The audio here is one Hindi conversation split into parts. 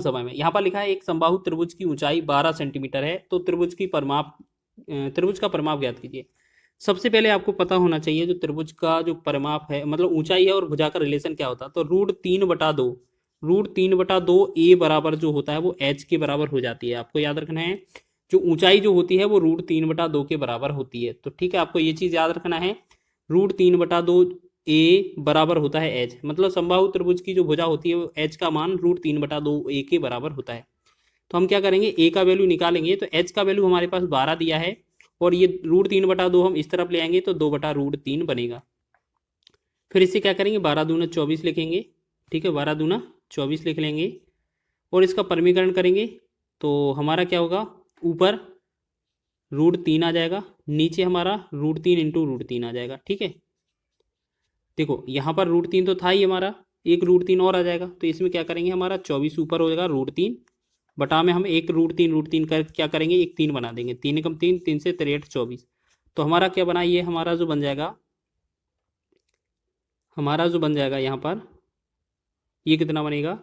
समय में। यहाँ पर लिखा है एक समबाहु त्रिभुज की ऊंचाई 12 सेंटीमीटर है, तो त्रिभुज का परिमाप ज्ञात कीजिए। सबसे पहले आपको पता होना चाहिए जो त्रिभुज का जो परिमाप है, मतलब ऊंचाई है और भुजा का रिलेशन क्या होता है। तो √3/2 ए बराबर जो होता है वो एच के बराबर हो जाती है। आपको याद रखना है जो ऊंचाई जो होती है वो √3/2 के बराबर होती है। तो ठीक है, आपको ये चीज याद रखना है। √3/2 ए बराबर होता है एच, मतलब समबाहु त्रिभुज की जो भुजा होती है वो एच का मान √3/2 ए के बराबर होता है। तो हम क्या करेंगे, ए का वैल्यू निकालेंगे। तो एच का वैल्यू हमारे पास 12 दिया है और ये √3/2 हम इस तरफ ले आएंगे तो 2/√3 बनेगा। फिर इससे क्या करेंगे, 12 दूना 24 लिखेंगे। ठीक है, 12 दूना 24 लिख लेंगे और इसका परमीकरण करेंगे तो हमारा क्या होगा, ऊपर √3 आ जाएगा, नीचे हमारा √3 इंटू √3 आ जाएगा। ठीक है, देखो यहाँ पर √3 तो था ही हमारा, एक √3 और आ जाएगा। तो इसमें क्या करेंगे, हमारा 24 ऊपर हो जाएगा √3 बटा में हम एक √3 कर क्या करेंगे, एक 3 बना देंगे। 3 एकम 3, 3 से 63 24। तो हमारा क्या बना, ये हमारा जो बन जाएगा यहाँ पर ये कितना बनेगा,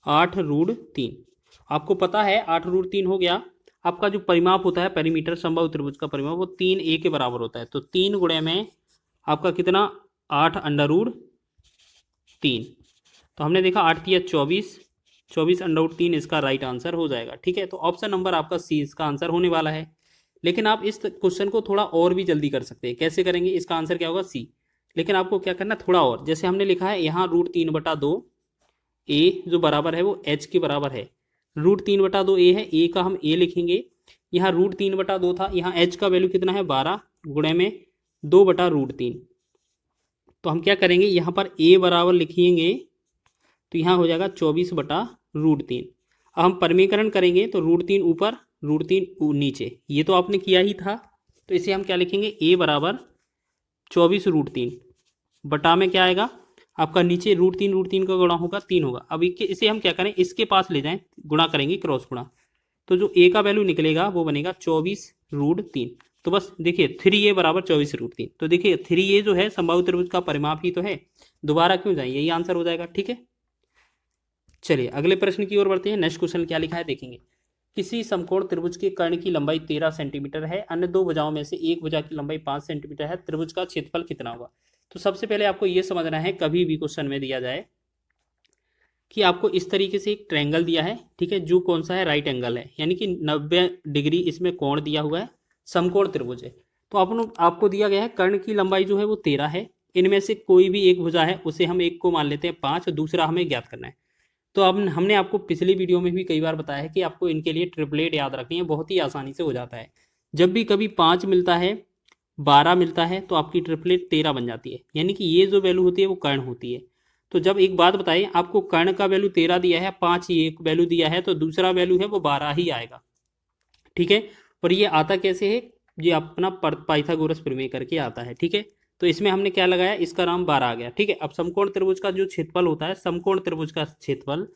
8√3। आपको पता है 8√3 हो गया। आपका जो परिमाप होता है पेरीमीटर समबाहु त्रिभुज का परिमाप वो 3a के बराबर होता है। तो 3 गुणे में आपका कितना, 8√3। तो हमने देखा 8 तिया 24, 24√3 इसका राइट आंसर हो जाएगा। ठीक है, तो ऑप्शन नंबर आपका सी इसका आंसर होने वाला है। लेकिन आप इस क्वेश्चन को थोड़ा और भी जल्दी कर सकते हैं। कैसे करेंगे, इसका आंसर क्या होगा, सी। लेकिन आपको क्या करना, थोड़ा और, जैसे हमने लिखा है यहाँ √3/2 ए जो बराबर है वो एच के बराबर है। √3/2 ए है, ए का हम ए लिखेंगे। यहाँ √3/2 था, यहाँ एच का वैल्यू कितना है 12 गुणे में 2/√3। तो हम क्या करेंगे, यहाँ पर ए बराबर लिखेंगे तो यहाँ हो जाएगा 24/√3। अब हम परमीकरण करेंगे तो √3 ऊपर √3 नीचे, ये तो आपने किया ही था। तो इसे हम क्या लिखेंगे, ए बराबर 24√3 बटा में क्या आएगा आपका, नीचे √3 का गुणा होगा 3 होगा। अब इसे हम क्या करें, इसके पास ले जाएं, गुणा करेंगे क्रॉस गुणा। तो जो ए का वैल्यू निकलेगा वो बनेगा 24√3। तो बस देखिए 3a बराबर 24√3। तो देखिए 3a जो है समबाहु त्रिभुज का परिमाप ही तो है, दोबारा क्यों जाए, यही आंसर हो जाएगा। ठीक है, चलिए अगले प्रश्न की ओर बढ़ते हैं। नेक्स्ट क्वेश्चन क्या लिखा है देखेंगे। किसी समकोण त्रिभुज के कर्ण की लंबाई 13 सेंटीमीटर है, अन्य दो भुजाओं में से एक भुजा की लंबाई 5 सेंटीमीटर है, त्रिभुज का क्षेत्रफल कितना होगा। तो सबसे पहले आपको यह समझना है, कभी भी क्वेश्चन में दिया जाए कि आपको इस तरीके से एक ट्रायंगल दिया है, ठीक है, जो कौन सा है, राइट एंगल है, यानी कि 90 डिग्री इसमें कोण दिया हुआ है, समकोण त्रिभुज है। तो आपको दिया गया है कर्ण की लंबाई जो है वो 13 है, इनमें से कोई भी एक भुजा है उसे हम एक को मान लेते हैं 5, दूसरा हमें ज्ञात करना है। तो अब हमने आपको पिछली वीडियो में भी कई बार बताया है कि आपको इनके लिए ट्रिपलेट याद रखनी है, बहुत ही आसानी से हो जाता है। जब भी कभी 5 मिलता है, 12 मिलता है, तो आपकी ट्रिपलेट 13 बन जाती है, यानी कि ये जो वैल्यू होती है वो कर्ण होती है। तो जब एक बात बताइए, आपको कर्ण का वैल्यू 13 दिया है, 5 ये एक वैल्यू दिया है, तो दूसरा वैल्यू है वो 12 ही आएगा। ठीक है, और ये आता कैसे है, ये अपना पाइथागोरस प्रमेय करके आता है। ठीक है, तो इसमें हमने क्या लगाया, इसका नाम 12 आ गया। ठीक है, अब समकोण त्रिभुज का जो क्षेत्रफल होता है, समकोण त्रिभुज का क्षेत्रफल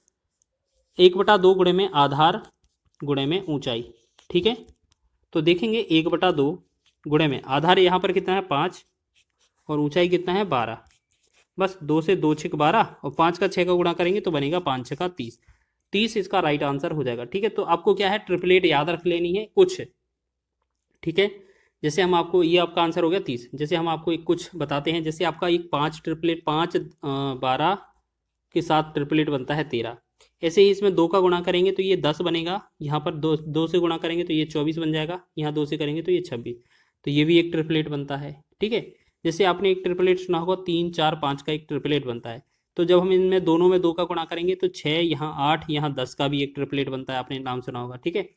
1/2 गुणे में आधार गुणे में ऊंचाई। ठीक है, तो देखेंगे 1/2 गुणे में आधार यहाँ पर कितना है 5 और ऊंचाई कितना है 12। बस 2 से 2 6 12 और 5 का 6 का गुणा करेंगे तो बनेगा 5 6 का 30। 30 इसका राइट आंसर हो जाएगा। ठीक है, तो आपको क्या है, ट्रिपलेट याद रख लेनी है कुछ। ठीक है, जैसे हम आपको, ये आपका आंसर हो गया 30। जैसे हम आपको एक कुछ बताते हैं, जैसे आपका एक 5 ट्रिपलेट 5 12 के साथ ट्रिपलेट बनता है 13। ऐसे ही इसमें 2 का गुणा करेंगे तो ये 10 बनेगा, यहाँ पर 2 से गुणा करेंगे तो ये 24 बन जाएगा, यहाँ 2 से करेंगे तो ये 26। तो ये भी एक ट्रिपलेट बनता है। ठीक है, जैसे आपने एक ट्रिपलेट सुना होगा 3 4 5 का एक ट्रिपलेट बनता है। तो जब हम इनमें दोनों में 2 का गुणा करेंगे तो 6, यहाँ 8, यहाँ 10 का भी एक ट्रिपलेट बनता है, आपने नाम सुना होगा। ठीक है,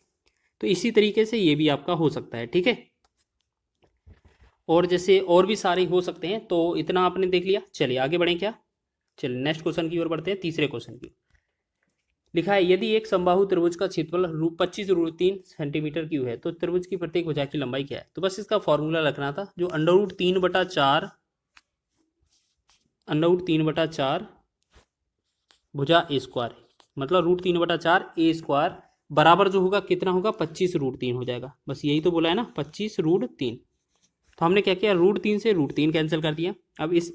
तो इसी तरीके से ये भी आपका हो सकता है। ठीक है, और जैसे और भी सारे हो सकते हैं। तो इतना आपने देख लिया, चलिए आगे बढ़ें क्या। चलिए नेक्स्ट क्वेश्चन की ओर बढ़ते हैं, तीसरे क्वेश्चन की। लिखा है यदि एक समबाहु त्रिभुज का क्षेत्रफल 25√3 सेंटीमीटर क्यूब है तो त्रिभुज की प्रत्येक भुजा की लंबाई क्या है। तो बस इसका फॉर्मूला रखना था, जो √3/4 भुजा ए स्क्वायर है, मतलब √3/4 ए स्क्वायर बराबर जो होगा कितना होगा, 25√3 हो जाएगा। बस यही तो बोला है ना, 25√3। तो हमने क्या किया, √3 से √3 कैंसिल कर दिया। अब इस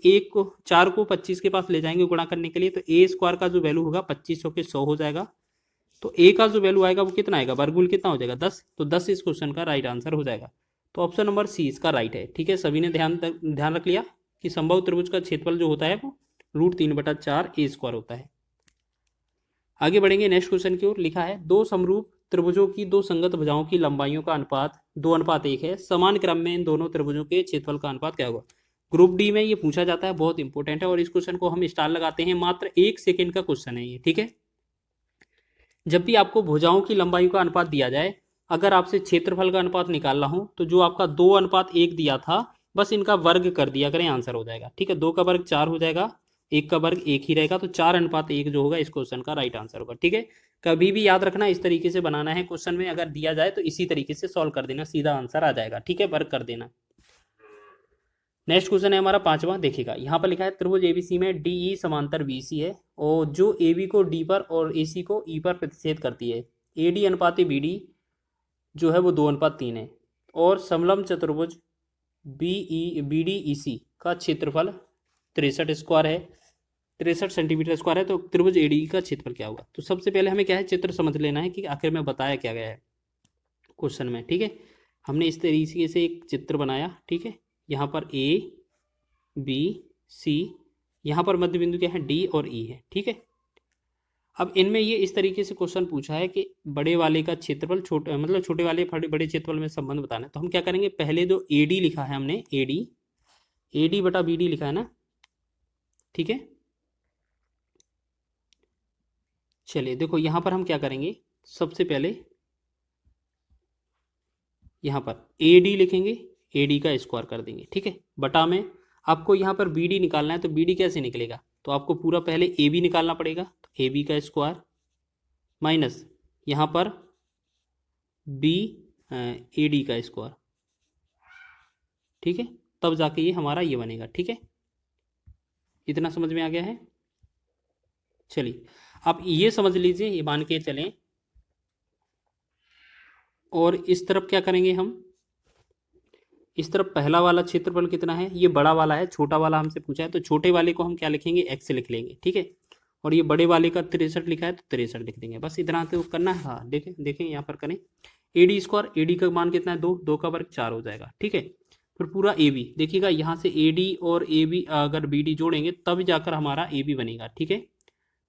4 को 25 के पास ले जाएंगे गुणा करने के लिए, तो ए स्क्वायर का जो वैल्यू होगा 2500 के 100 हो जाएगा। तो ए का जो वैल्यू आएगा वो कितना आएगा, वर्गमूल कितना हो जाएगा 10, तो 10 इस क्वेश्चन का राइट आंसर हो जाएगा। तो ऑप्शन नंबर सी इसका राइट है। ठीक है, सभी ने ध्यान रख लिया कि समबाहु त्रिभुज का क्षेत्रफल जो होता है वो √3/4 होता है। आगे बढ़ेंगे नेक्स्ट क्वेश्चन की ओर। लिखा है दो समरूप त्रिभुजों की दो संगत भुजाओं की लंबाइयों का अनुपात 2:1 है, समान क्रम में इन दोनों त्रिभुजों के क्षेत्रफल का अनुपात क्या होगा। ग्रुप डी में ये पूछा जाता है, बहुत इंपॉर्टेंट है और इस क्वेश्चन को हम स्टार लगाते हैं, मात्र 1 सेकेंड का क्वेश्चन है ये। ठीक है, जब भी आपको भुजाओं की लंबाई का अनुपात दिया जाए, अगर आपसे क्षेत्रफल का अनुपात निकालना हो तो जो आपका 2:1 दिया था बस इनका वर्ग कर दिया करें, आंसर हो जाएगा। ठीक है, 2 का वर्ग 4 हो जाएगा, 1 का वर्ग 1 ही रहेगा, तो 4:1 जो होगा इस क्वेश्चन का राइट आंसर होगा। ठीक है, कभी भी याद रखना इस तरीके से बनाना है क्वेश्चन में, अगर दिया जाए तो इसी तरीके से सॉल्व कर देना, सीधा आंसर आ जाएगा। ठीक है, वर्ग कर देना। नेक्स्ट क्वेश्चन है हमारा 5वां। देखिएगा यहाँ पर लिखा है त्रिभुज एबीसी में डीई समांतर बीसी है और जो एबी को डी पर और एसी को ई पर प्रतिच्छेद करती है, एडी अनुपात बीडी जो है वो 2:3 है और समलंब चतुर्भुज बीडी ईसी का क्षेत्रफल 63 स्क्वायर है, 63 सेंटीमीटर स्क्वायर है। तो त्रिभुज एडी का क्षेत्रफल क्या होगा। तो सबसे पहले हमें क्या है, चित्र समझ लेना है कि आखिर में बताया क्या गया है क्वेश्चन में। ठीक है, हमने इस तरीके से एक चित्र बनाया। ठीक है, यहाँ पर ए बी सी, यहाँ पर मध्य बिंदु क्या है डी और ई है। ठीक है, अब इनमें ये इस तरीके से क्वेश्चन पूछा है कि बड़े वाले का क्षेत्रफल छोटे मतलब छोटे वाले बड़े क्षेत्रफल में संबंध बताना है। तो हम क्या करेंगे, पहले जो एडी लिखा है हमने, एडी बटा बीडी लिखा है ना। ठीक है, चलिए देखो यहाँ पर हम क्या करेंगे, सबसे पहले यहाँ पर एडी लिखेंगे, एडी का स्क्वायर कर देंगे। ठीक है, बटा में आपको यहाँ पर बीडी निकालना है, तो बीडी कैसे निकलेगा, तो आपको पूरा पहले ए बी निकालना पड़ेगा, तो ए बी का स्क्वायर माइनस यहाँ पर बी ए डी का स्क्वायर। ठीक है, तब जाके ये हमारा ये बनेगा। ठीक है, इतना समझ में आ गया है। चलिए आप ये समझ लीजिए, ये मान के चलें, और इस तरफ क्या करेंगे हम, इस तरफ पहला वाला क्षेत्रफल कितना है, ये बड़ा वाला है, छोटा वाला हमसे पूछा है, तो छोटे वाले को हम क्या लिखेंगे, एक्स लिख लेंगे। ठीक है, और ये बड़े वाले का 63 लिखा है तो 63 लिख देंगे, बस इतना तो करना है। हाँ देखें देखें यहाँ पर करें, एडी स्क्वायर, एडी का मान कितना है 2, 2 का वर्ग 4 हो जाएगा। ठीक है, फिर पूरा ए बी देखिएगा, यहाँ से ए डी और ए बी अगर बी डी जोड़ेंगे तब जाकर हमारा ए बी बनेगा। ठीक है,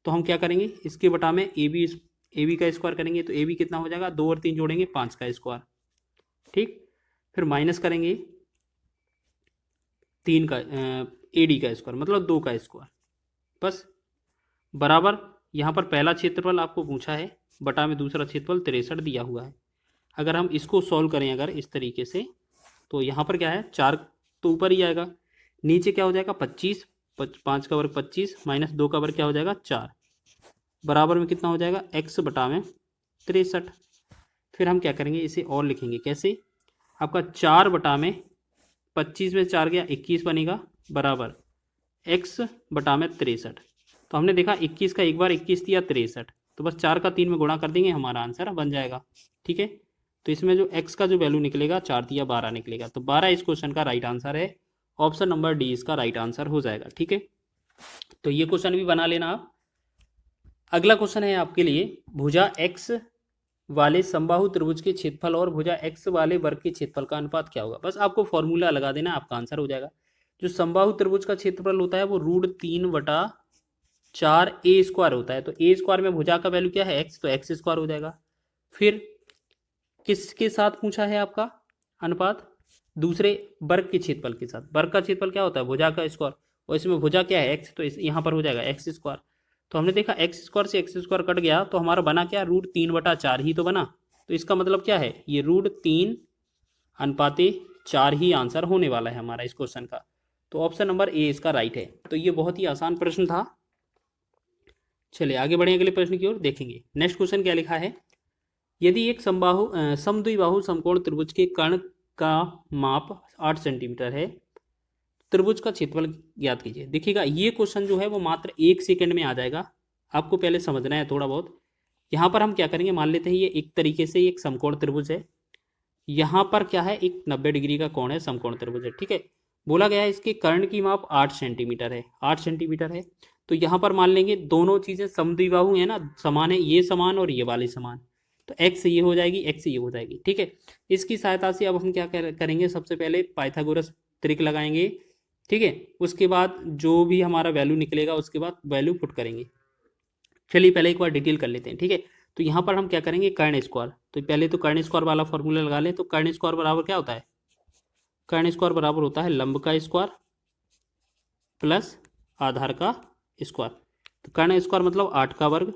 तो हम क्या करेंगे, इसके बटा में ए बी का स्क्वायर करेंगे, तो ए बी कितना हो जाएगा, 2 और 3 जोड़ेंगे 5 का स्क्वायर। ठीक, फिर माइनस करेंगे 3 का ए डी का स्क्वायर मतलब 2 का स्क्वायर, बस बराबर। यहाँ पर पहला क्षेत्रफल आपको पूछा है, बटा में दूसरा क्षेत्रफल 63 दिया हुआ है। अगर हम इसको सॉल्व करें अगर इस तरीके से, तो यहाँ पर क्या है 4 तो ऊपर ही आएगा, नीचे क्या हो जाएगा 25, 5 का वर्ग 25 माइनस 2 का वर्ग क्या हो जाएगा 4, बराबर में कितना हो जाएगा x बटा में 63। फिर हम क्या करेंगे, इसे और लिखेंगे कैसे, आपका 4 बटा में 25 में 4 गया 21 बनेगा, बराबर x बटा में 63। तो हमने देखा 21 का एक बार 21 दिया 63, तो बस 4 का 3 में गुणा कर देंगे, हमारा आंसर बन जाएगा। ठीक है, तो इसमें जो x का जो वैल्यू निकलेगा 4 दिया 12 निकलेगा, तो 12 इस क्वेश्चन का राइट आंसर है। ऑप्शन नंबर डी इसका राइट आंसर हो जाएगा। ठीक है, तो ये क्वेश्चन भी बना लेना आप। अगला क्वेश्चन है आपके लिए, भुजा x वाले समबाहु त्रिभुज के क्षेत्रफल और भुजा x वाले वर्ग के क्षेत्रफल का अनुपात क्या होगा। बस आपको फॉर्मूला लगा देना, आपका आंसर हो जाएगा। जो समबाहु त्रिभुज का क्षेत्रफल होता है वो √3/4 ए स्क्वायर होता है, तो ए स्क्वायर में भुजा का वैल्यू क्या है x, तो x स्क्वायर हो जाएगा। फिर किसके साथ पूछा है आपका अनुपात, दूसरे वर्ग के क्षेत्रफल के साथ। वर्ग का क्षेत्रफल क्या होता है, भुजा का स्क्वायर, और इसमें भुजा क्या है x, तो यहाँ पर हो जाएगा x स्क्वायर। तो हमने देखा x स्क्वायर से x स्क्वायर कट गया, तो हमारा बना क्या √3/4 ही तो बना। तो इसका मतलब क्या है, ये √3/4 ही आंसर होने वाला है हमारा इस क्वेश्चन का। तो ऑप्शन नंबर ए इसका राइट है। तो ये बहुत ही आसान प्रश्न था। चलिए आगे बढ़े अगले प्रश्न की ओर देखेंगे। नेक्स्ट क्वेश्चन क्या लिखा है, यदि एक समद्विबाहु समकोण त्रिभुज के कर्ण का माप 8 सेंटीमीटर है, त्रिभुज का क्षेत्रफल ज्ञात कीजिए। देखिएगा ये क्वेश्चन जो है वो मात्र 1 सेकंड में आ जाएगा, आपको पहले समझना है थोड़ा बहुत। यहाँ पर हम क्या करेंगे, मान लेते हैं ये एक तरीके से एक समकोण त्रिभुज है, यहाँ पर क्या है एक 90 डिग्री का कोण है, समकोण त्रिभुज है। ठीक है, बोला गया है इसके कर्ण की माप 8 सेंटीमीटर है, 8 सेंटीमीटर है। तो यहाँ पर मान लेंगे दोनों चीज़ें समद्विबाहु है ना, समान है, ये समान और ये वाले समान, तो x ये हो जाएगी, x ये हो जाएगी, ठीक है। इसकी सहायता से अब हम क्या करेंगे, सबसे पहले पाइथागोरस त्रिक लगाएंगे, ठीक है। उसके बाद जो भी हमारा वैल्यू निकलेगा उसके बाद वैल्यू पुट करेंगे। चलिए पहले एक बार डिटेल कर लेते हैं, ठीक है। तो यहाँ पर हम क्या करेंगे, कर्ण स्क्वायर, तो पहले तो कर्ण स्क्वायर वाला फॉर्मूला लगा लें। तो कर्ण स्क्वायर बराबर क्या होता है, कर्ण स्क्वायर बराबर होता है लंब का स्क्वायर प्लस आधार का स्क्वायर। तो कर्ण स्क्वायर मतलब 8 का वर्ग,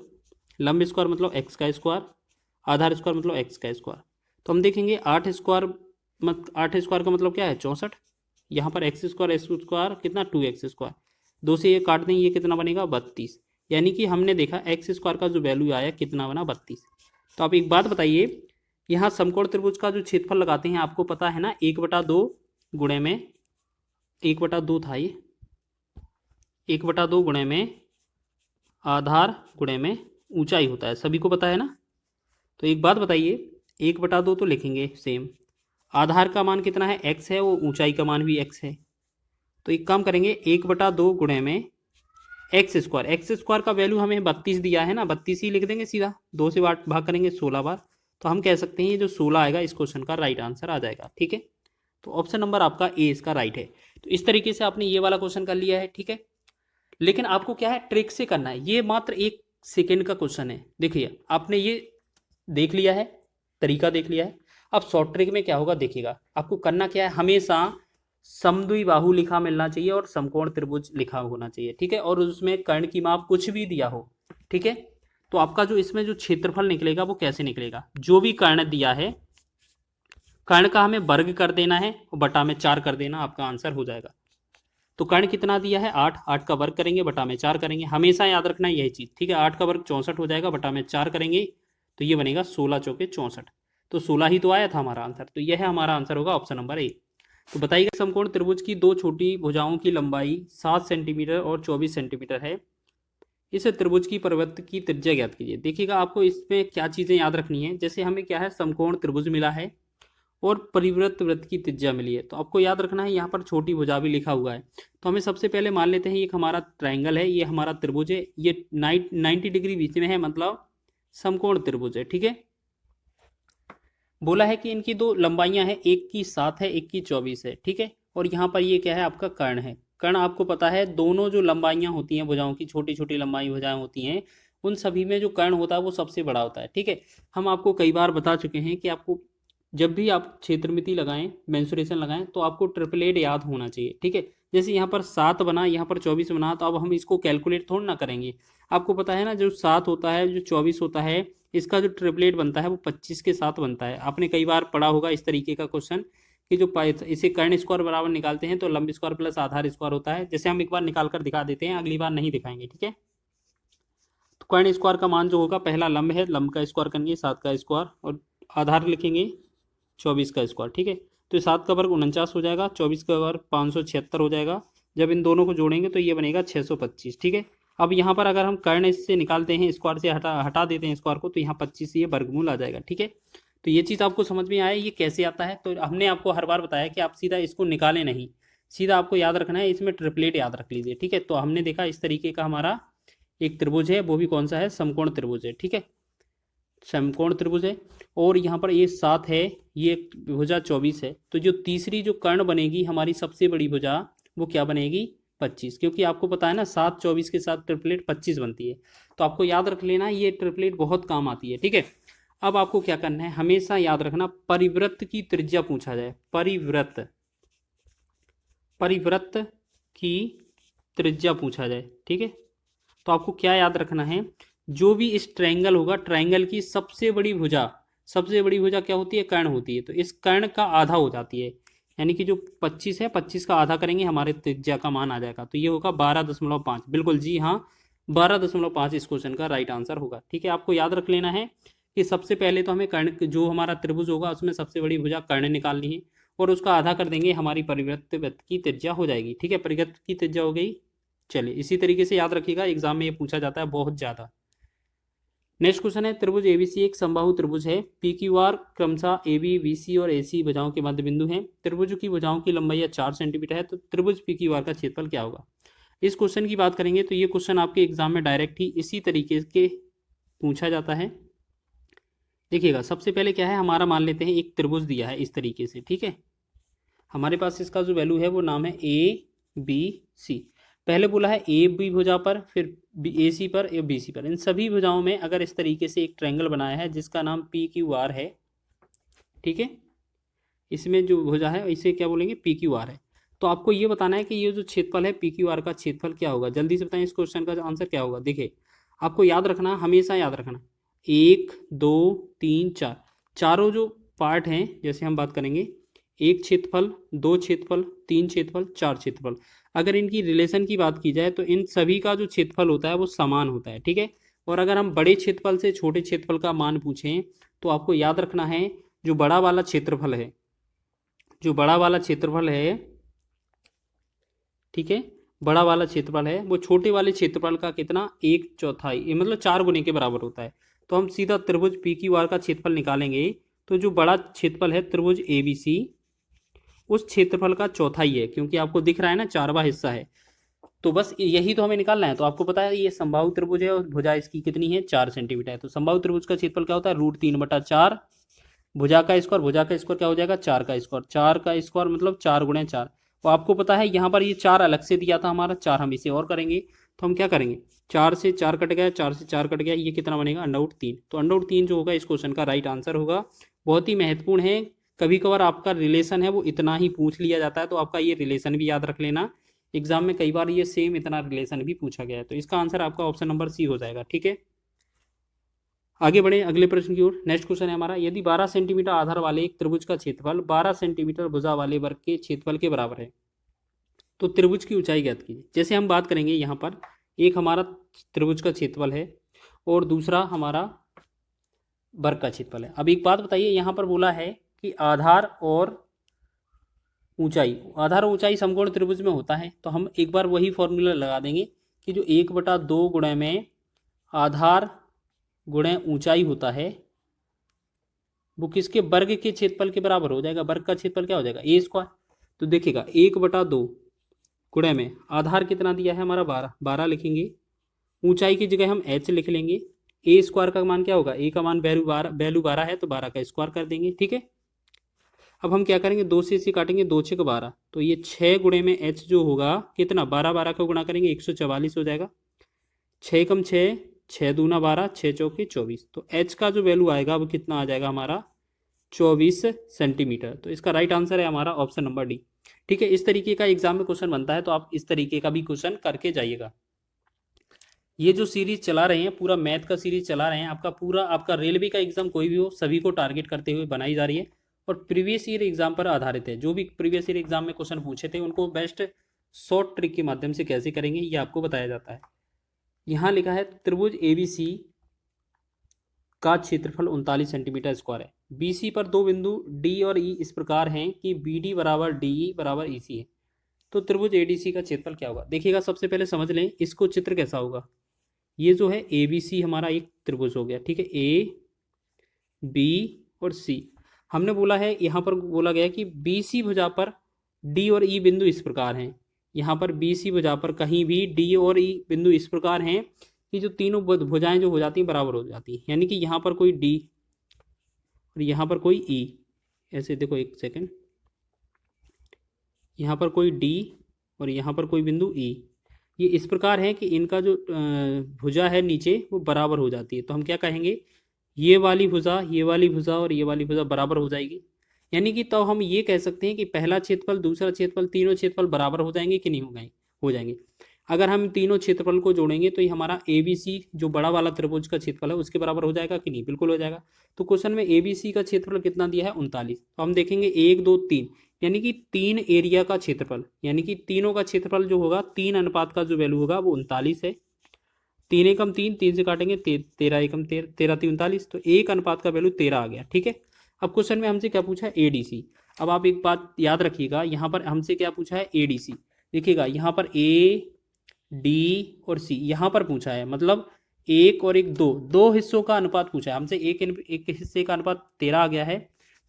लंब स्क्वायर मतलब x का स्क्वायर, आधार स्क्वायर मतलब x का स्क्वायर। तो हम देखेंगे 8 स्क्वायर का मतलब क्या है 64, यहाँ पर x स्क्वायर कितना 2x स्क्वायर, दो से ये काट दें, ये कितना बनेगा 32, यानी कि हमने देखा x स्क्वायर का जो वैल्यू आया कितना बना 32। तो आप एक बात बताइए, यहाँ समकोण त्रिभुज का जो क्षेत्रफल लगाते हैं आपको पता है ना, 1/2 गुणे में 1/2 था, ये 1/2 गुणे में आधार गुणे में ऊंचाई होता है, सभी को पता है ना। तो एक बात बताइए, 1/2 तो लिखेंगे सेम, आधार का मान कितना है x है, वो ऊंचाई का मान भी x है। तो एक काम करेंगे, 1/2 गुणे में एक्स स्क्वायर का वैल्यू हमें 32 दिया है ना, 32 ही लिख देंगे सीधा, 2 से भाग करेंगे 16 बार, तो हम कह सकते हैं ये जो 16 आएगा इस क्वेश्चन का राइट आंसर आ जाएगा, ठीक है। तो ऑप्शन नंबर आपका ए इसका राइट है। तो इस तरीके से आपने ये वाला क्वेश्चन कर लिया है, ठीक है। लेकिन आपको क्या है, ट्रिक से करना है, ये मात्र 1 सेकेंड का क्वेश्चन है। देखिए आपने ये देख लिया है, तरीका देख लिया है, अब शॉर्ट ट्रिक में क्या होगा देखिएगा। आपको करना क्या है, हमेशा समद्विबाहु लिखा मिलना चाहिए और समकोण त्रिभुज लिखा होना चाहिए, ठीक है। और उसमें कर्ण की माप कुछ भी दिया हो, ठीक है। तो आपका जो इसमें जो क्षेत्रफल निकलेगा वो कैसे निकलेगा, जो भी कर्ण दिया है कर्ण का हमें वर्ग कर देना है और बटा में 4 कर देना, आपका आंसर हो जाएगा। तो कर्ण कितना दिया है 8 का वर्ग करेंगे बटा में 4 करेंगे, हमेशा याद रखना यही चीज, ठीक है। 8 का वर्ग 64 हो जाएगा, बटा में 4 करेंगे तो ये बनेगा 16 चौके 64, तो 16 ही तो आया था हमारा आंसर। तो यह है हमारा आंसर होगा ऑप्शन नंबर ए। तो बताइएगा, समकोण त्रिभुज की दो छोटी भुजाओं की लंबाई 7 सेंटीमीटर और 24 सेंटीमीटर है, इस त्रिभुज की परिवृत्त की त्रिज्या ज्ञात कीजिए। देखिएगा आपको इसमें क्या चीजें याद रखनी है, जैसे हमें क्या है समकोण त्रिभुज मिला है और परिवृत्त वृत्त की त्रिज्या मिली है, तो आपको याद रखना है यहाँ पर छोटी भुजा भी लिखा हुआ है। तो हमें सबसे पहले मान लेते हैं ये हमारा ट्राइंगल है, ये हमारा त्रिभुज है, ये 90 डिग्री बीच में है, मतलब समकोण त्रिभुज है, ठीक है। बोला है कि इनकी दो लंबाइयां हैं, एक की 7 है, एक की 24 है, ठीक है। और यहाँ पर ये क्या है आपका कर्ण है। कर्ण आपको पता है दोनों जो लंबाइयां होती हैं भुजाओं की, छोटी छोटी लंबाई भुजाएं होती हैं, उन सभी में जो कर्ण होता है वो सबसे बड़ा होता है, ठीक है। हम आपको कई बार बता चुके हैं कि आपको जब भी आप क्षेत्रमिति लगाएं, मेंसुरेशन लगाएं, तो आपको ट्रिपलेट याद होना चाहिए, ठीक है। जैसे यहाँ पर 7 बना, यहाँ पर 24 बना, तो अब हम इसको कैलकुलेट थोड़ा ना करेंगे। आपको पता है ना, जो 7 होता है, जो 24 होता है, इसका जो ट्रिपलेट बनता है वो 25 के साथ बनता है। आपने कई बार पढ़ा होगा इस तरीके का क्वेश्चन कि जो इसे कर्ण स्क्वायर बराबर निकालते हैं तो लंब स्क्वायर प्लस आधार स्क्वायर होता है। जैसे हम एक बार निकाल कर दिखा देते हैं, अगली बार नहीं दिखाएंगे, ठीक है। तो कर्ण स्क्वायर का मान जो होगा, पहला लंब है, लंब का स्क्वायर करेंगे 7 का स्क्वायर, और आधार लिखेंगे 24 का स्क्वायर, ठीक है। तो 7 का वर्ग 49 हो जाएगा, 24 का वर्ग 576 हो जाएगा। जब इन दोनों को जोड़ेंगे तो ये बनेगा 625, ठीक है। अब यहाँ पर अगर हम कर्ण इससे निकालते हैं, स्क्वायर से हटा देते हैं स्क्वायर को, तो यहाँ 25 ये वर्गमूल आ जाएगा, ठीक है। तो ये चीज़ आपको समझ में आया ये कैसे आता है। तो हमने आपको हर बार बताया कि आप सीधा इसको निकालें नहीं, सीधा आपको याद रखना है, इसमें ट्रिपलेट याद रख लीजिए, ठीक है। तो हमने देखा इस तरीके का हमारा एक त्रिभुज है, वो भी कौन सा है, समकोण त्रिभुज है, ठीक है, समकोण त्रिभुज है। और यहाँ पर ये 7 है, ये भुजा 24 है, तो जो तीसरी जो कर्ण बनेगी हमारी सबसे बड़ी भुजा, वो क्या बनेगी 25, क्योंकि आपको पता है ना 7 24 के साथ ट्रिपलेट 25 बनती है। तो आपको याद रख लेना, ये ट्रिपलेट बहुत काम आती है, ठीक है। अब आपको क्या करना है, हमेशा याद रखना, परिवृत्त की त्रिज्या पूछा जाए, परिवृत्त की त्रिज्या पूछा जाए, ठीक है। तो आपको क्या याद रखना है, जो भी इस ट्रायंगल होगा, ट्रायंगल की सबसे बड़ी भुजा क्या होती है, कर्ण होती है। तो इस कर्ण का आधा हो जाती है, यानी कि जो 25 है, 25 का आधा करेंगे हमारे त्रिज्या का मान आ जाएगा, तो ये होगा 12.5। बिल्कुल जी हाँ, 12.5 इस क्वेश्चन का राइट आंसर होगा, ठीक है। आपको याद रख लेना है कि सबसे पहले तो हमें कर्ण, जो हमारा त्रिभुज होगा उसमें सबसे बड़ी भुजा कर्ण निकालनी है, और उसका आधा कर देंगे, हमारी परिवृत्त वृत्त की त्रिज्या हो जाएगी, ठीक है। परिवृत्त की त्रिज्या हो गई। चलिए इसी तरीके से याद रखिएगा, एग्जाम में ये पूछा जाता है बहुत ज्यादा। नेक्स्ट क्वेश्चन है, त्रिभुज एबीसी एक समबाहु त्रिभुज है, पी क्यू आर क्रमशः एबी बीसी और एसी भुजाओं के मध्य बिंदु है। त्रिभुज की भुजाओं की लंबाई 4 सेंटीमीटर है, तो त्रिभुज पी क्यू आर का क्षेत्रफल क्या होगा। इस क्वेश्चन की बात करेंगे तो ये क्वेश्चन आपके एग्जाम में डायरेक्ट ही इसी तरीके के पूछा जाता है। देखिएगा, सबसे पहले क्या है, हमारा मान लेते हैं एक त्रिभुज दिया है इस तरीके से, ठीक है। हमारे पास इसका जो वैल्यू है वो नाम है ए बी सी। पहले बोला है ए बी भुजा पर, फिर ए सी पर या बी सी पर। इन सभी भुजाओं में अगर इस तरीके से एक ट्रायंगल बनाया है जिसका नाम पी क्यू आर है, ठीक है, इसमें जो भुजा है इसे क्या बोलेंगे, पी क्यू आर है। तो आपको ये बताना है कि ये जो क्षेत्रफल है पी क्यू आर का क्षेत्रफल क्या होगा। जल्दी से बताएं इस क्वेश्चन का आंसर क्या होगा। देखिए, आपको याद रखना, हमेशा याद रखना, 1 2 3 4 चारों जो पार्ट हैं, जैसे हम बात करेंगे एक क्षेत्रफल, दो क्षेत्रफल, तीन क्षेत्रफल, चार क्षेत्रफल, अगर इनकी रिलेशन की बात की जाए तो इन सभी का जो क्षेत्रफल होता है वो समान होता है, ठीक है। और अगर हम बड़े क्षेत्रफल से छोटे क्षेत्रफल का मान पूछें तो आपको याद रखना है जो बड़ा वाला क्षेत्रफल है, जो बड़ा वाला क्षेत्रफल है, ठीक है, बड़ा वाला क्षेत्रफल है वो छोटे वाले क्षेत्रफल का कितना, 1/4, ये मतलब 4 गुने के बराबर होता है। तो हम सीधा त्रिभुज पी क्यू आर का क्षेत्रफल निकालेंगे तो जो बड़ा क्षेत्रफल है त्रिभुज ए बी सी, उस क्षेत्रफल का चौथाई है, क्योंकि आपको दिख रहा है ना 4वां हिस्सा है। तो बस यही तो हमें निकालना है। तो आपको पता है ये समबाहु त्रिभुज है और भुजा इसकी कितनी है, 4 सेंटीमीटर है। तो समबाहु त्रिभुज का क्षेत्रफल क्या होता है, √3/4। भुजा का स्क्वायर, भुजा का स्क्वायर क्या हो जाएगा, 4 का स्क्वायर, 4 का स्क्वायर मतलब 4 × 4। तो आपको पता है यहाँ पर ये 4 अलग से दिया था हमारा, 4 हम इसे और करेंगे। तो हम क्या करेंगे, 4 से 4 कट गया, 4 से 4 कट गया, ये कितना बनेगा, √3। तो √3 जो होगा इस क्वेश्चन का राइट आंसर होगा। बहुत ही महत्वपूर्ण है, कभी कभार आपका रिलेशन है वो इतना ही पूछ लिया जाता है, तो आपका ये रिलेशन भी याद रख लेना। एग्जाम में कई बार ये सेम इतना रिलेशन भी पूछा गया है। तो इसका आंसर आपका ऑप्शन नंबर सी हो जाएगा, ठीक है। आगे बढ़े अगले प्रश्न की ओर। नेक्स्ट क्वेश्चन है हमारा, यदि 12 सेंटीमीटर आधार वाले एक त्रिभुज का क्षेत्रफल 12 सेंटीमीटर भुजा वाले वर्ग के क्षेत्रफल के बराबर है तो त्रिभुज की ऊंचाई ज्ञात कीजिए। जैसे हम बात करेंगे यहाँ पर, एक हमारा त्रिभुज का क्षेत्रफल है और दूसरा हमारा वर्ग का क्षेत्रफल है। अब एक बात बताइए, यहाँ पर बोला है कि आधार और ऊंचाई, आधार और ऊंचाई समकोण त्रिभुज में होता है। तो हम एक बार वही फॉर्मूला लगा देंगे कि जो 1/2 गुणे में आधार गुणे ऊंचाई होता है वो किसके, वर्ग के क्षेत्रफल के बराबर हो जाएगा। वर्ग का क्षेत्रफल क्या हो जाएगा, a²। तो देखिएगा 1/2 गुणे में आधार कितना दिया है हमारा, 12 लिखेंगे, ऊंचाई की जगह हम h लिख लेंगे। a² का मान क्या होगा, a का मान वैल्यू 12 है तो 12 का स्क्वायर कर देंगे, ठीक है। अब हम क्या करेंगे, 2 से इसे काटेंगे, 2 6 12, तो ये 6 गुणे में h जो होगा कितना, 12 का गुणा करेंगे 144 हो जाएगा। 6 कम 6, 6 दूना 12, 6 चौके 24। तो h का जो वैल्यू आएगा वो कितना आ जाएगा हमारा, 24 सेंटीमीटर। तो इसका राइट आंसर है हमारा ऑप्शन नंबर डी, ठीक है। इस तरीके का एग्जाम में क्वेश्चन बनता है तो आप इस तरीके का भी क्वेश्चन करके जाइएगा। ये जो सीरीज चला रहे हैं, पूरा मैथ का सीरीज चला रहे हैं, आपका पूरा आपका रेलवे का एग्जाम कोई भी हो सभी को टारगेट करते हुए बनाई जा रही है और प्रीवियस ईयर एग्जाम पर आधारित है। जो भी प्रीवियस ईयर एग्जाम में क्वेश्चन पूछे थे उनको बेस्ट शॉर्ट ट्रिक के माध्यम से कैसे करेंगे ये आपको बताया जाता है। यहाँ लिखा है त्रिभुज ABC का क्षेत्रफल 39 सेंटीमीटर स्क्वायर है। BC पर दो बिंदु D और E इस प्रकार हैं कि BD बराबर DE बराबर EC है तो त्रिभुज ADC का क्षेत्रफल क्या होगा। देखिएगा, सबसे पहले समझ लें इसको चित्र कैसा होगा। ये जो है ABC हमारा एक त्रिभुज हो गया, ठीक है, A B और C। हमने बोला है, यहाँ पर बोला गया कि BC भुजा पर D और E बिंदु इस प्रकार हैं। यहाँ पर BC भुजा पर कहीं भी D और E बिंदु इस प्रकार हैं कि जो तीनों भुजाएं जो हो जाती हैं बराबर हो जाती हैं। यानी कि यहाँ पर कोई D और यहाँ पर कोई E, ऐसे देखो एक सेकेंड, यहाँ पर कोई D और यहाँ पर कोई बिंदु E, ये इस प्रकार है कि इनका जो भुजा है नीचे वो बराबर हो जाती है। तो हम क्या कहेंगे, ये वाली भुजा, ये वाली भुजा और ये वाली भुजा बराबर हो जाएगी। यानी कि तो हम ये कह सकते हैं कि पहला क्षेत्रफल, दूसरा क्षेत्रफल, तीनों क्षेत्रफल बराबर हो जाएंगे कि नहीं हो जाएंगे। अगर हम तीनों क्षेत्रफल को जोड़ेंगे तो ये हमारा ABC जो बड़ा वाला त्रिभुज का क्षेत्रफल है उसके बराबर हो जाएगा कि नहीं, बिल्कुल हो जाएगा। तो क्वेश्चन में ABC का क्षेत्रफल कितना दिया है, 39। तो हम देखेंगे 1 2 3, यानी कि 3 एरिया का क्षेत्रफल, यानी कि तीनों का क्षेत्रफल जो होगा 3 अनुपात का जो वैल्यू होगा वो 39 है। 3 एकम 3, 3 से काटेंगे 13 एकम 13, 13 3 39, तो 1 अनुपात का वैल्यू 13 आ गया, ठीक है। अब क्वेश्चन में हमसे क्या पूछा है, ADC। अब आप एक बात याद रखिएगा, यहाँ पर हमसे क्या पूछा है, ADC। देखिएगा यहाँ पर A D और C यहाँ पर पूछा है, मतलब 1 और 1 दो हिस्सों का अनुपात पूछा है हमसे। एक हिस्से का अनुपात 13 आ गया है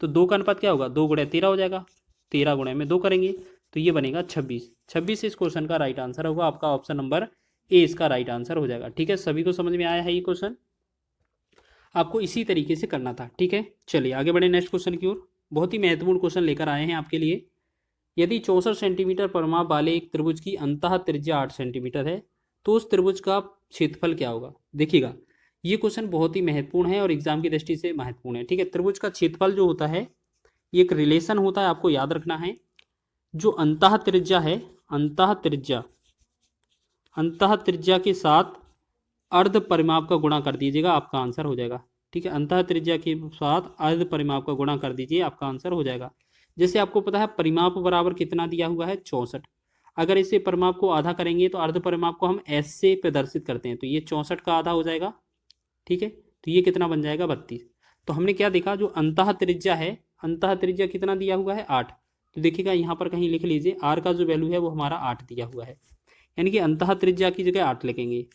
तो 2 का अनुपात क्या होगा, 2 गुणे 13 हो जाएगा। 13 गुणे में 2 करेंगे तो ये बनेगा 26। 26 इस क्वेश्चन का राइट आंसर होगा, आपका ऑप्शन नंबर ए इसका राइट आंसर हो जाएगा। ठीक है, सभी को समझ में आया है ये क्वेश्चन? आपको इसी तरीके से करना था। ठीक है, चलिए आगे बढ़े नेक्स्ट क्वेश्चन की ओर। बहुत ही महत्वपूर्ण क्वेश्चन लेकर आए हैं आपके लिए। यदि 64 सेंटीमीटर परिमाप वाले एक त्रिभुज की अंतः त्रिज्या 8 सेंटीमीटर है तो उस त्रिभुज का क्षेत्रफल क्या होगा? देखिएगा, ये क्वेश्चन बहुत ही महत्वपूर्ण है और एग्जाम की दृष्टि से महत्वपूर्ण है। ठीक है, त्रिभुज का क्षेत्रफल जो होता है ये एक रिलेशन होता है, आपको याद रखना है। जो अंतः त्रिज्या है, अंतः त्रिज्या के साथ अर्ध परिमाप का गुणा कर दीजिएगा, आपका आंसर हो जाएगा। ठीक है, अंतः त्रिज्या के साथ अर्ध परिमाप का गुणा कर दीजिए, आपका आंसर हो जाएगा। जैसे आपको पता है परिमाप बराबर कितना दिया हुआ है 64। अगर इसे परिमाप को आधा करेंगे तो अर्ध परिमाप को हम एस से प्रदर्शित करते हैं, तो ये 64 का आधा हो जाएगा। ठीक है, तो ये कितना बन जाएगा 32। तो हमने क्या देखा, जो अंतः त्रिज्या है, अंतः त्रिज्या कितना दिया हुआ है 8। तो देखिएगा यहाँ पर कहीं लिख लीजिए, आर का जो वैल्यू है वो हमारा 8 दिया हुआ है, यानी कि अंतः त्रिज्या की जगह 8 लिखेंगे।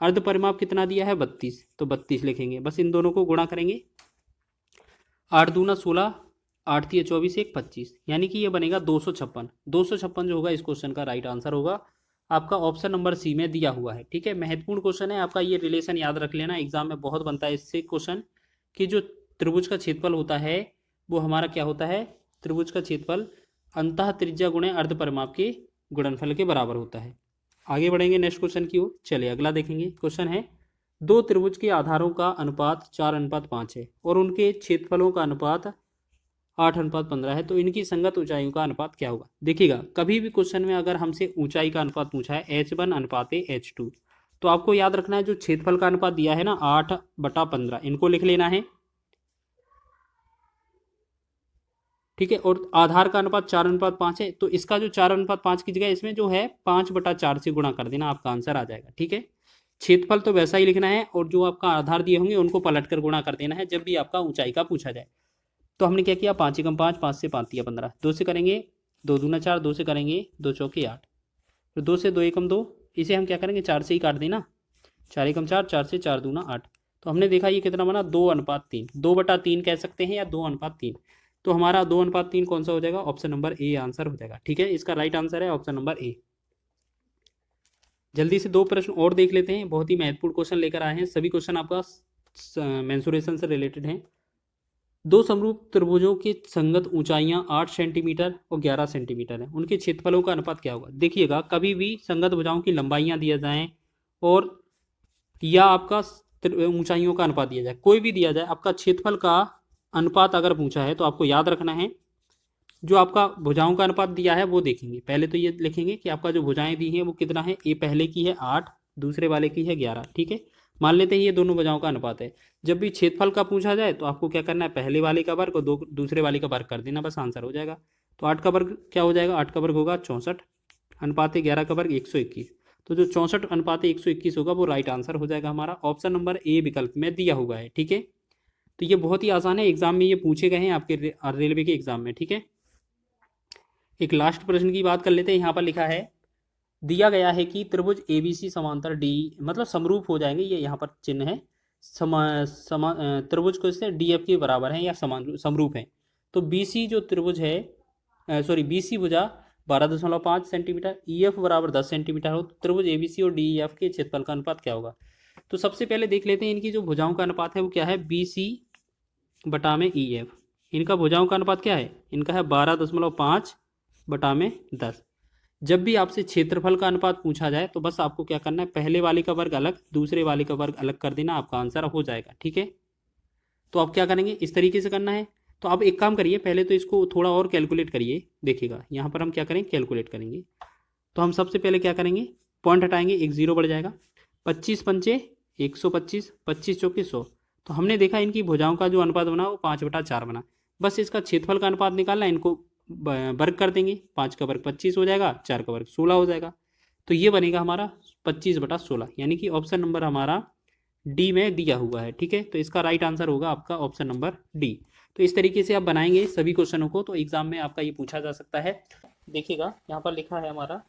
अर्ध परिमाप कितना दिया है 32, तो 32 लिखेंगे। बस इन दोनों को गुणा करेंगे, 8 दूना 16, 8 तिया 24, 1 25, यानी कि ये बनेगा 256। 256 जो होगा इस क्वेश्चन का राइट आंसर होगा, आपका ऑप्शन नंबर सी में दिया हुआ है। ठीक है, महत्वपूर्ण क्वेश्चन है आपका, ये रिलेशन याद रख लेना, एग्जाम में बहुत बनता है इससे क्वेश्चन, कि जो त्रिभुज का क्षेत्रफल होता है वो हमारा क्या होता है, त्रिभुज का क्षेत्रफल अंतः त्रिज्या गुणे अर्ध परिमाप के गुणनफल के बराबर होता है। आगे बढ़ेंगे नेक्स्ट क्वेश्चन की ओर। चलिए अगला देखेंगे। क्वेश्चन है, दो त्रिभुज के आधारों का अनुपात 4:5 है और उनके क्षेत्रफलों का अनुपात 8:15 है, तो इनकी संगत ऊंचाइयों का अनुपात क्या होगा? देखिएगा, कभी भी क्वेश्चन में अगर हमसे ऊंचाई का अनुपात पूछा है H1 अनुपात H2, तो आपको याद रखना है जो क्षेत्रफल का अनुपात दिया है ना 8/15, इनको लिख लेना है। ठीक है, और आधार का अनुपात 4:5 है, तो इसका जो 4:5 की जगह इसमें जो है 5/4 से गुणा कर देना, आपका आंसर आ जाएगा। ठीक है, क्षेत्रफल तो वैसा ही लिखना है और जो आपका आधार दिए होंगे उनको पलट कर गुणा कर देना है जब भी आपका ऊंचाई का पूछा जाए। तो हमने क्या किया, 5 एकम 5, 5 से 5 तिया 15, 2 से करेंगे 2 दूना 4, 2 से करेंगे 2 चौके 8, फिर 2 से 2 एकम 2, इसे हम क्या करेंगे 4 से ही काट देना, 4 एकम 4, 4 से 4 दूना 8। तो हमने देखा ये कितना बना 2:3, 2/3 कह सकते हैं या 2:3। तो हमारा 2:3 कौन सा हो जाएगा, ऑप्शन नंबर ए आंसर हो जाएगा। ठीक है, इसका राइट आंसर है ऑप्शन नंबर ए। जल्दी से दो प्रश्न और देख लेते हैं, बहुत ही महत्वपूर्ण क्वेश्चन लेकर आए हैं, सभी क्वेश्चन आपका मेंसुरेशन से रिलेटेड हैं। दो समरूप त्रिभुजों की संगत ऊंचाइयां 8 सेंटीमीटर और 11 सेंटीमीटर है, उनके क्षेत्रफलों का अनुपात क्या होगा? देखिएगा, कभी भी संगत भुजाओं की लंबाइयां दिया जाएं और या आपका ऊंचाइयों का अनुपात दिया जाए, कोई भी दिया जाए, आपका क्षेत्रफल का अनुपात अगर पूछा है तो आपको याद रखना है जो आपका भुजाओं का अनुपात दिया है वो देखेंगे। पहले तो ये लिखेंगे कि आपका जो भुजाएं दी हैं वो कितना है, ए पहले की है 8, दूसरे वाले की है 11। ठीक है, मान लेते हैं ये दोनों भुजाओं का अनुपात है। जब भी क्षेत्रफल का पूछा जाए तो आपको क्या करना है, पहले वाले का वर्ग और दूसरे वाले का वर्ग कर देना, बस आंसर हो जाएगा। तो 8 का वर्ग क्या हो जाएगा, 8 का वर्ग होगा 64, अनुपात 11 का वर्ग 121। तो जो 64 अनुपात 121 होगा वो राइट आंसर हो जाएगा हमारा, ऑप्शन नंबर ए विकल्प में दिया हुआ है। ठीक है, तो ये बहुत ही आसान है, एग्जाम में ये पूछे गए हैं आपके रेलवे के एग्जाम में। ठीक है, एक लास्ट प्रश्न की बात कर लेते हैं। यहाँ पर लिखा है, दिया गया है कि त्रिभुज एबीसी समांतर डी, मतलब समरूप हो जाएंगे, ये यहाँ पर चिन्ह है, त्रिभुज को इससे डीएफ के बराबर है या समान समरूप है। तो बीसी जो त्रिभुज है, बीसी भुजा 12.5 सेंटीमीटर, ईएफ बराबर 10 सेंटीमीटर हो, तो त्रिभुज एबीसी और डीईएफ के क्षेत्रफल का अनुपात क्या होगा? तो सबसे पहले देख लेते हैं इनकी जो भुजाओं का अनुपात है वो क्या है, बीसी बटा में ईएफ। इनका भुजाओं का अनुपात क्या है, इनका है 12.5 बटा में 10। जब भी आपसे क्षेत्रफल का अनुपात पूछा जाए तो बस आपको क्या करना है, पहले वाले का वर्ग अलग, दूसरे वाले का वर्ग अलग कर देना, आपका आंसर हो जाएगा। ठीक है, तो आप क्या करेंगे, इस तरीके से करना है। तो आप एक काम करिए, पहले तो इसको थोड़ा और कैलकुलेट करिए। देखिएगा यहाँ पर हम क्या करेंगे, कैलकुलेट करेंगे। तो हम सबसे पहले क्या करेंगे, पॉइंट हटाएंगे, एक जीरो बढ़ जाएगा, 25 पंचे 125, 25 चौके 100। तो हमने देखा इनकी भुजाओं का जो अनुपात बना वो 5/4 बना। बस इसका क्षेत्रफल का अनुपात निकालना है, इनको वर्ग कर देंगे, 5 का वर्ग 25 हो जाएगा, 4 का वर्ग 16 हो जाएगा। तो ये बनेगा हमारा 25/16, यानी कि ऑप्शन नंबर हमारा डी में दिया हुआ है। ठीक है, तो इसका राइट आंसर होगा आपका ऑप्शन नंबर डी। तो इस तरीके से आप बनाएंगे सभी क्वेश्चनों को, तो एग्जाम में आपका ये पूछा जा सकता है। देखिएगा यहाँ पर लिखा है हमारा,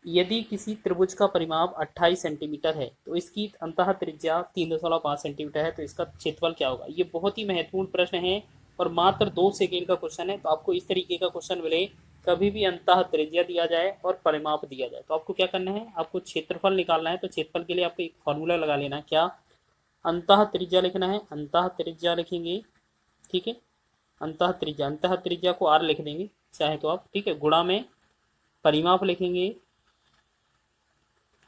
यदि किसी त्रिभुज का परिमाप 28 सेंटीमीटर है तो इसकी अंतः त्रिज्या 3.5 सेंटीमीटर है, तो इसका क्षेत्रफल क्या होगा? ये बहुत ही महत्वपूर्ण प्रश्न है और मात्र 2 सेकेंड का क्वेश्चन है। तो आपको इस तरीके का क्वेश्चन मिले कभी भी अंतः त्रिज्या दिया जाए और परिमाप दिया जाए तो आपको क्या करना है, आपको क्षेत्रफल निकालना है। तो क्षेत्रफल के लिए आपको एक फॉर्मूला लगा लेना है, क्या, अंतः त्रिज्या लिखना है, अंतः त्रिज्या लिखेंगे, ठीक है, अंतः त्रिज्या को आर लिख देंगे चाहे तो आप, ठीक है, गुणा में परिमाप लिखेंगे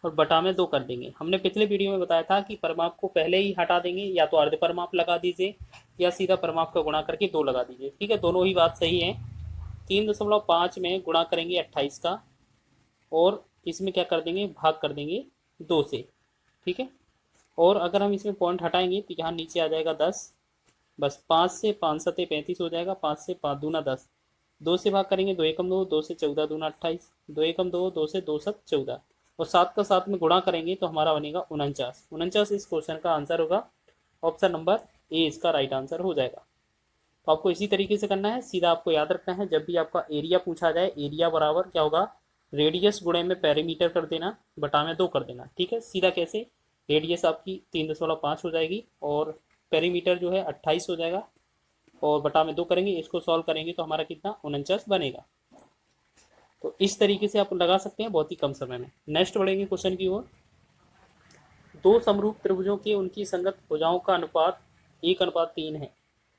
और बटा में 2 कर देंगे। हमने पिछले वीडियो में बताया था कि परिमाप को पहले ही हटा देंगे, या तो अर्ध परिमाप लगा दीजिए या सीधा परिमाप का गुणा करके 2 लगा दीजिए, ठीक है, दोनों ही बात सही है। 3.5 में गुणा करेंगे 28 का और इसमें क्या कर देंगे, भाग कर देंगे 2 से, ठीक है। और अगर हम इसमें पॉइंट हटाएंगे तो यहाँ नीचे आ जाएगा 10, बस 5 से 5 सते 35 हो जाएगा, 5 से 5 दूना 10, 2 से भाग करेंगे 2 एकम 2, 2 से 14 दूना 28, 2 एकम 2, 2 से 2 सत 14 और 7 का 7 में गुणा करेंगे तो हमारा बनेगा 49। इस क्वेश्चन का आंसर होगा, ऑप्शन नंबर ए इसका राइट आंसर हो जाएगा। तो आपको इसी तरीके से करना है, सीधा आपको याद रखना है, जब भी आपका एरिया पूछा जाए, एरिया बराबर क्या होगा, रेडियस गुणे में पेरीमीटर कर देना, बटा में 2 कर देना, ठीक है। सीधा कैसे, रेडियस आपकी 3.5 हो जाएगी और पेरीमीटर जो है 28 हो जाएगा और बटा में 2 करेंगे, इसको सॉल्व करेंगे तो हमारा कितना 49 बनेगा। तो इस तरीके से आप लगा सकते हैं बहुत ही कम समय में। नेक्स्ट बढ़ेंगे क्वेश्चन की ओर। 2 समरूप त्रिभुजों के उनकी संगत भुजाओं का अनुपात 1:3 है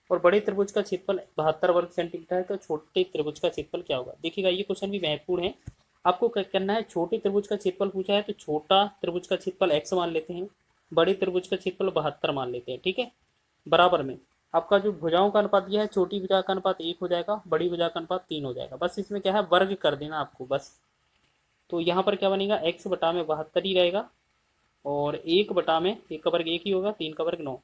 और बड़े त्रिभुज का क्षेत्रफल 72 वर्ग सेंटीमीटर है, तो छोटे त्रिभुज का क्षेत्रफल क्या होगा। देखिएगा ये क्वेश्चन भी महत्वपूर्ण है, आपको क्या करना है, छोटे त्रिभुज का क्षेत्रफल पूछा है तो छोटा त्रिभुज का क्षेत्रफल x मान लेते हैं, बड़े त्रिभुज का क्षेत्रफल 72 मान लेते हैं, ठीक है। बराबर में आपका जो भुजाओं का अनुपात दिया है, छोटी भुजा का अनुपात 1 हो जाएगा, बड़ी भुजा का अनुपात 3 हो जाएगा। बस इसमें क्या है, वर्ग कर देना आपको बस। तो यहाँ पर क्या बनेगा, x बटा में 72 ही रहेगा और 1 बटा में 1 का वर्ग 1 ही होगा, 3 का वर्ग 9,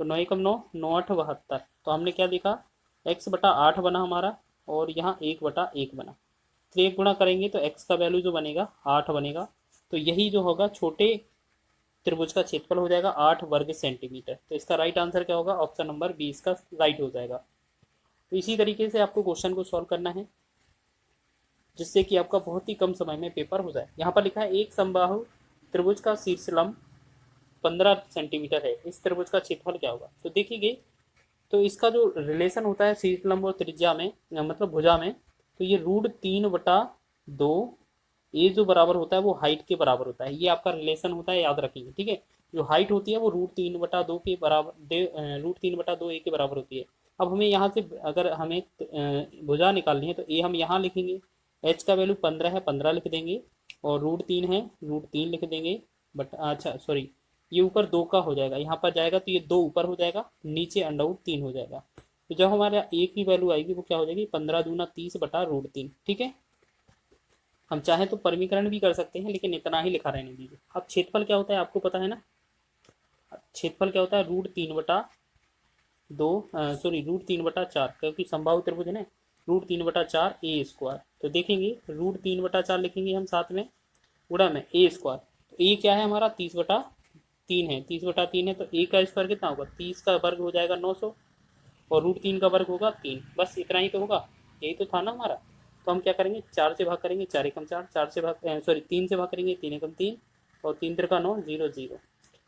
तो 9 एकम 9, 9 8 72। तो हमने क्या देखा, x बटा 8 बना हमारा और यहाँ 1 बटा 1 बना, तो 1 गुणा करेंगे तो x का वैल्यू जो बनेगा 8 बनेगा। तो यही जो होगा छोटे त्रिभुज का क्षेत्रफल हो जाएगा 8 वर्ग सेंटीमीटर। तो इसका राइट आंसर क्या होगा, ऑप्शन नंबर 20 का राइट हो जाएगा। तो इसी तरीके से आपको क्वेश्चन को सॉल्व करना है जिससे कि आपका बहुत ही कम समय में पेपर हो जाए। यहाँ पर लिखा है एक समबाहु त्रिभुज का शीर्षलंब 15 सेंटीमीटर है, इस त्रिभुज का क्षेत्रफल क्या होगा। तो देखिए, तो इसका जो रिलेशन होता है शीर्षलंब और त्रिज्या में, मतलब भुजा में, तो ये √3/2 ये जो बराबर होता है वो हाइट के बराबर होता है, ये आपका रिलेशन होता है, याद रखिए, ठीक है। जो हाइट होती है वो √3/2 के बराबर, √3/2 ए के बराबर होती है। अब हमें यहाँ से अगर हमें भुजा निकालनी है तो ए हम यहाँ लिखेंगे, एच का वैल्यू 15 है, 15 लिख देंगे और √3 है, √3 लिख देंगे, बट अच्छा सॉरी ये ऊपर 2 का हो जाएगा, यहाँ पर जाएगा तो ये 2 ऊपर हो जाएगा, नीचे √3 हो जाएगा। तो जब हमारा ए की वैल्यू आएगी वो क्या हो जाएगी, 15 दूना 30 बटा √3, ठीक है। हम चाहे तो परिमीकरण भी कर सकते हैं लेकिन इतना ही लिखा रहने दीजिए। अब क्षेत्रफल क्या होता है आपको पता है ना, क्षेत्रफल क्या होता है, √3/4, क्योंकि समबाहु त्रिभुज है ना, √3/4 a²। तो देखेंगे √3/4 लिखेंगे हम साथ में, गुणा में a²। तो ए क्या है हमारा 30/3 है, 30/3 है, तो ए का स्क्वायर कितना होगा, 30 का वर्ग हो जाएगा 900 और √3 का वर्ग होगा 3, बस इतना ही तो होगा, यही तो था ना हमारा। तो हम क्या करेंगे, 4 से भाग करेंगे, 4 एकम 4, 4 से भाग सॉरी 3 से भाग करेंगे, 3 एकम 3 और 3 3 का 9, 0 0,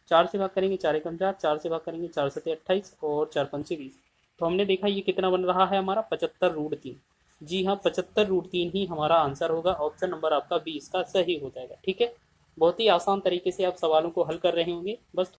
4 से भाग करेंगे, 4 एकम 4, 4 से भाग करेंगे, 4 सते 28 और 4 पंचे 20। तो हमने देखा ये कितना बन रहा है हमारा 75√3। जी हाँ, 75√3 ही हमारा आंसर होगा, ऑप्शन नंबर आपका 20 का सही हो जाएगा, ठीक है। बहुत ही आसान तरीके से आप सवालों को हल कर रहे होंगे, बस